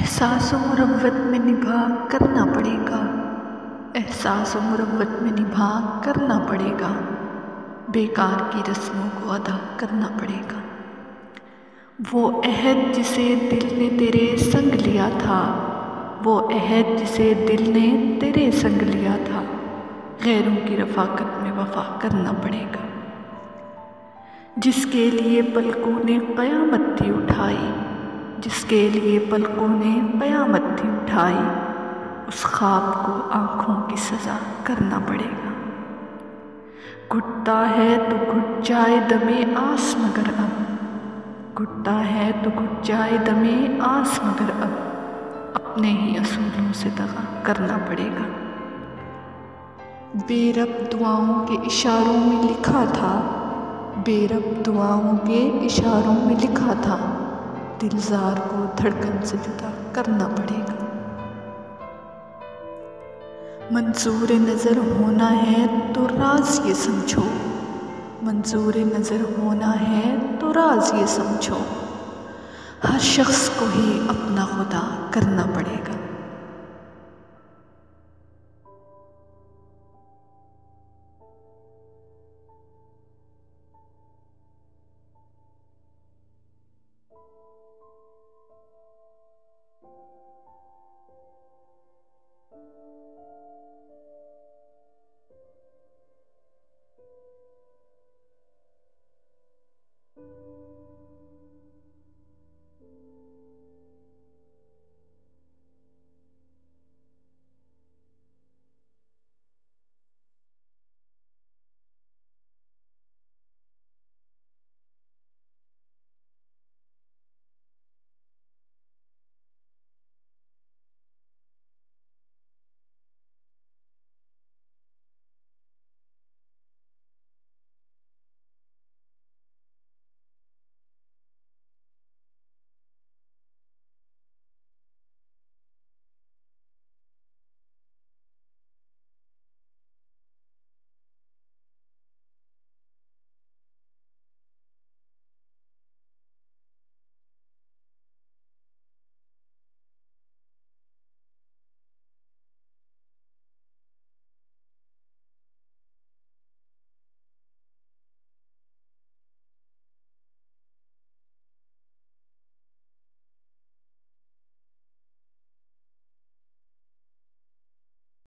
एहसास मुरव्वत में निभा करना पड़ेगा, एहसास मुरव्वत में निभा करना पड़ेगा, बेकार की रस्मों को अदा करना पड़ेगा। वो अहद जिसे दिल ने तेरे संग लिया था, वो अहद जिसे दिल ने तेरे संग लिया था, गैरों की रफ़ाकत में वफ़ा करना पड़ेगा। जिसके लिए पलकों ने क़यामत थी उठाई, जिसके लिए पलकों ने क़यामत थी उठाई, उस ख्वाब को आँखों की सज़ा करना पड़ेगा। घुटता है तो घुट जाए दमे आस मगर अब, घुटता है तो घुट जाए दमे आस मगर अब, अपने ही असूलों से दगा करना पड़ेगा। बेरब दुआओं के इशारों में लिखा था, बेरब दुआओं के इशारों में लिखा था, दिलजार को धड़कन से जुदा करना पड़ेगा। मंजूर नज़र होना है तो राज ये समझो, मंजूर नज़र होना है तो राज ये समझो, हर शख्स को ही अपना खुदा करना पड़ेगा।